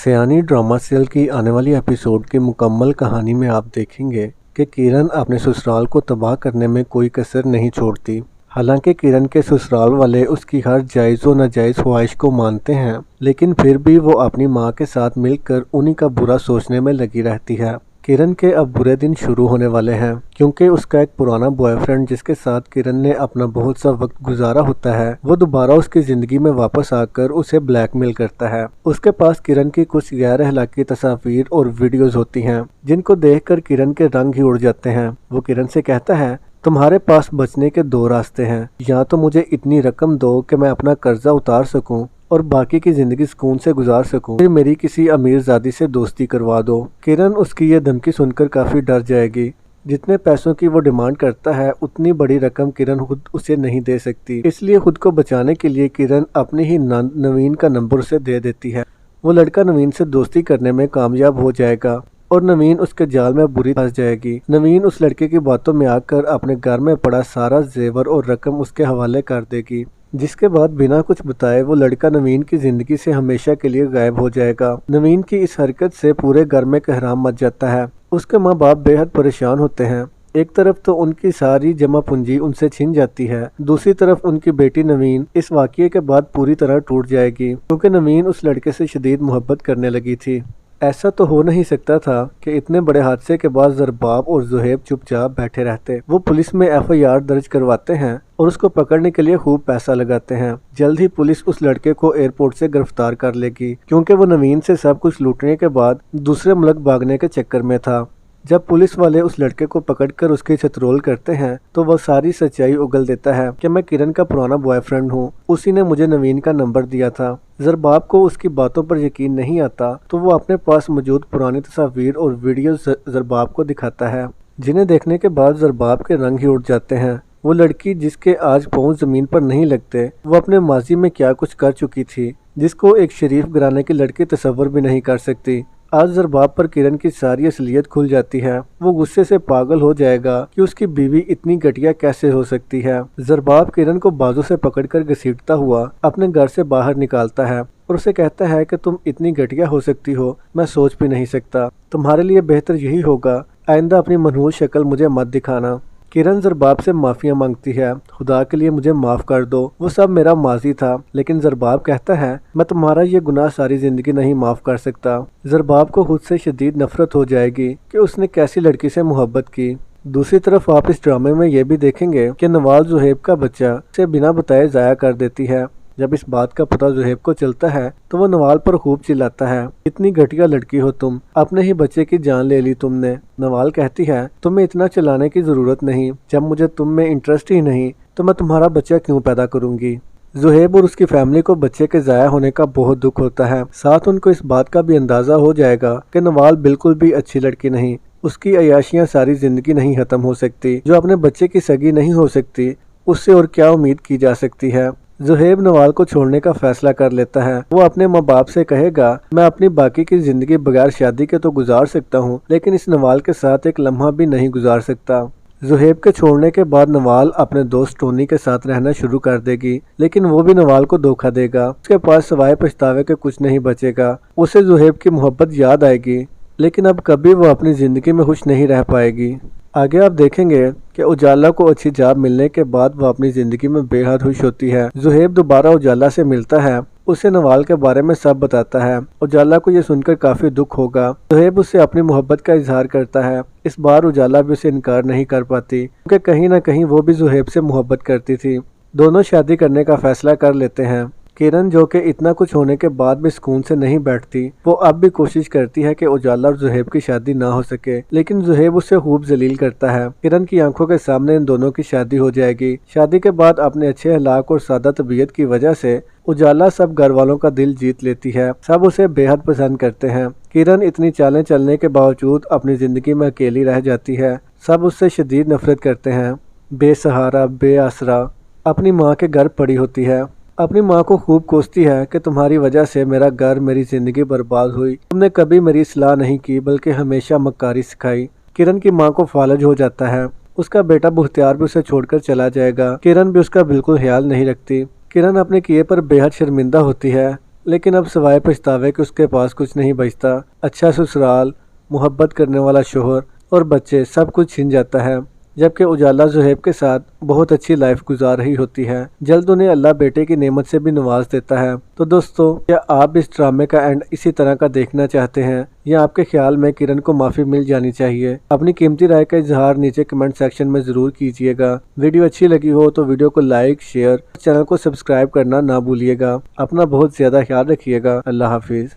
सयानी drama serial की आने वाली एपिसोड की मुकम्मल कहानी में आप देखेंगे कि किरण अपने ससुराल को तबाह करने में कोई कसर नहीं छोड़ती। हालांकि किरण के ससुराल वाले उसकी हर जायज़ व नाजायज़ ख्वाहिश को मानते हैं, लेकिन फिर भी वो अपनी मां के साथ मिलकर उन्हीं का बुरा सोचने में लगी रहती है। किरण के अब बुरे दिन शुरू होने वाले हैं, क्योंकि उसका एक पुराना बॉयफ्रेंड जिसके साथ किरण ने अपना बहुत सा वक्त गुजारा होता है, वो दोबारा उसकी जिंदगी में वापस आकर उसे ब्लैकमेल करता है। उसके पास किरण की कुछ गैर अखलाकी तस्वीर और वीडियोस होती हैं, जिनको देखकर किरण के रंग ही उड़ जाते हैं। वो किरण से कहता है, तुम्हारे पास बचने के दो रास्ते हैं, या तो मुझे इतनी रकम दो कि मैं अपना कर्जा उतार सकूं और बाकी की जिंदगी सुकून से गुजार सकूं, फिर मेरी किसी अमीरजादी से दोस्ती करवा दो। किरण उसकी ये धमकी सुनकर काफी डर जाएगी। जितने पैसों की वो डिमांड करता है, उतनी बड़ी रकम किरण खुद उसे नहीं दे सकती। इसलिए खुद को बचाने के लिए किरण अपनी ही नवीन का नंबर उसे दे देती है। वो लड़का नवीन से दोस्ती करने में कामयाब हो जाएगा और नवीन उसके जाल में बुरी फंस जाएगी। नवीन उस लड़के की बातों में आकर अपने घर में पड़ा सारा जेवर और रकम उसके हवाले कर देगी, जिसके बाद बिना कुछ बताए वो लड़का नवीन की जिंदगी से हमेशा के लिए गायब हो जाएगा। नवीन की इस हरकत से पूरे घर में कहराम मच जाता है। उसके माँ बाप बेहद परेशान होते हैं। एक तरफ तो उनकी सारी जमा पूंजी उनसे छिन जाती है, दूसरी तरफ उनकी बेटी नवीन इस वाकये के बाद पूरी तरह टूट जाएगी, क्योंकि नवीन उस लड़के से शदीद मोहब्बत करने लगी थी। ऐसा तो हो नहीं सकता था कि इतने बड़े हादसे के बाद जरबाब और जुहेब चुपचाप बैठे रहते। वो पुलिस में FIR दर्ज करवाते हैं और उसको पकड़ने के लिए खूब पैसा लगाते हैं। जल्द ही पुलिस उस लड़के को एयरपोर्ट से गिरफ्तार कर लेगी, क्योंकि वो नवीन से सब कुछ लूटने के बाद दूसरे मुल्क भागने के चक्कर में था। जब पुलिस वाले उस लड़के को पकड़कर उसकी छतरोल करते हैं, तो वह सारी सच्चाई उगल देता है कि मैं किरण का पुराना बॉयफ्रेंड हूँ, उसी ने मुझे नवीन का नंबर दिया था। जरबाब को उसकी बातों पर यकीन नहीं आता, तो वो अपने पास मौजूद पुरानी तस्वीर और वीडियो जरबाब को दिखाता है, जिन्हें देखने के बाद जरबाब के रंग ही उड़ जाते हैं। वो लड़की जिसके आज पांव जमीन पर नहीं लगते, वो अपने माजी में क्या कुछ कर चुकी थी, जिसको एक शरीफ घराने की लड़की तस्वर भी नहीं कर सकती। आज जरबाब पर किरण की सारी असलियत खुल जाती है। वो गुस्से से पागल हो जाएगा कि उसकी बीवी इतनी घटिया कैसे हो सकती है। जरबाब किरण को बाजू से पकड़कर घसीटता हुआ अपने घर से बाहर निकालता है और उसे कहता है कि तुम इतनी घटिया हो सकती हो, मैं सोच भी नहीं सकता। तुम्हारे लिए बेहतर यही होगा, आइंदा अपनी मनहूस शक्ल मुझे मत दिखाना। किरण जरबाब से माफिया मांगती है, खुदा के लिए मुझे माफ कर दो, वो सब मेरा माजी था। लेकिन जरबाब कहता है, मैं तुम्हारा ये गुनाह सारी जिंदगी नहीं माफ कर सकता। जरबाब को खुद से शदीद नफरत हो जाएगी कि उसने कैसी लड़की से मोहब्बत की। दूसरी तरफ आप इस ड्रामे में ये भी देखेंगे कि नवाल जुहेब का बच्चा उसे बिना बताए जाया कर देती है। जब इस बात का पता जुहेब को चलता है, तो वो नवाल पर खूब चिल्लाता है, इतनी घटिया लड़की हो तुम, अपने ही बच्चे की जान ले ली तुमने। नवाल कहती है, तुम्हें इतना चिल्लाने की जरूरत नहीं, जब मुझे तुम में इंटरेस्ट ही नहीं तो मैं तुम्हारा बच्चा क्यों पैदा करूंगी। जुहेब और उसकी फैमिली को बच्चे के जाया होने का बहुत दुख होता है। साथ उनको इस बात का भी अंदाजा हो जाएगा कि नवाल बिल्कुल भी अच्छी लड़की नहीं, उसकी अयाशियां सारी जिंदगी नहीं खत्म हो सकती। जो अपने बच्चे की सगी नहीं हो सकती, उससे और क्या उम्मीद की जा सकती है। जुहेब नवाल को छोड़ने का फैसला कर लेता है। वो अपने माँ बाप से कहेगा, मैं अपनी बाकी की जिंदगी बगैर शादी के तो गुजार सकता हूँ, लेकिन इस नवाल के साथ एक लम्हा भी नहीं गुजार सकता। जुहेब के छोड़ने के बाद नवाल अपने दोस्त टोनी के साथ रहना शुरू कर देगी, लेकिन वो भी नवाल को धोखा देगा। उसके पास सिवाय पछतावे के कुछ नहीं बचेगा। उसे जुहेब की मोहब्बत याद आएगी, लेकिन अब कभी वो अपनी जिंदगी में खुश नहीं रह पाएगी। आगे आप देखेंगे कि उजाला को अच्छी जॉब मिलने के बाद वो अपनी जिंदगी में बेहद खुश होती है। जुहेब दोबारा उजाला से मिलता है, उसे नवाल के बारे में सब बताता है। उजाला को ये सुनकर काफी दुख होगा। जुहेब उससे अपनी मोहब्बत का इजहार करता है। इस बार उजाला भी उसे इनकार नहीं कर पाती, क्योंकि कहीं ना कहीं वो भी जुहेब से मोहब्बत करती थी। दोनों शादी करने का फैसला कर लेते हैं। किरण, जो कि इतना कुछ होने के बाद भी सुकून से नहीं बैठती, वो अब भी कोशिश करती है कि उजाला और जुहेब की शादी ना हो सके, लेकिन जुहेब उससे खूब जलील करता है। किरण की आंखों के सामने इन दोनों की शादी हो जाएगी। शादी के बाद अपने अच्छे अखलाक और सादा तबीयत की वजह से उजाला सब घर वालों का दिल जीत लेती है। सब उसे बेहद पसंद करते हैं। किरण इतनी चालें चलने के बावजूद अपनी जिंदगी में अकेली रह जाती है। सब उससे शदीद नफरत करते हैं। बेसहारा, बेआसरा अपनी माँ के घर पड़ी होती है। अपनी माँ को खूब कोसती है कि तुम्हारी वजह से मेरा घर, मेरी जिंदगी बर्बाद हुई। तुमने कभी मेरी सलाह नहीं की, बल्कि हमेशा मक्कारी सिखाई। किरण की माँ को फालज हो जाता है। उसका बेटा बुख्तियार भी उसे छोड़कर चला जाएगा। किरण भी उसका बिल्कुल ख्याल नहीं रखती। किरण अपने किए पर बेहद शर्मिंदा होती है। लेकिन अब सवाए पछतावे कि उसके पास कुछ नहीं बचता। अच्छा ससुराल, मोहब्बत करने वाला शोहर और बच्चे सब कुछ छिन जाता है, जबकि उजाला ज़ुहैब के साथ बहुत अच्छी लाइफ गुजार रही होती है। जल्द उन्हें अल्लाह बेटे की नेमत से भी नवाज देता है। तो दोस्तों, क्या आप इस ड्रामे का एंड इसी तरह का देखना चाहते हैं, या आपके ख्याल में किरण को माफ़ी मिल जानी चाहिए? अपनी कीमती राय का इजहार नीचे कमेंट सेक्शन में ज़रूर कीजिएगा। वीडियो अच्छी लगी हो तो वीडियो को लाइक, शेयर, चैनल को सब्सक्राइब करना ना भूलिएगा। अपना बहुत ज़्यादा ख्याल रखिएगा। अल्लाह हाफिज़।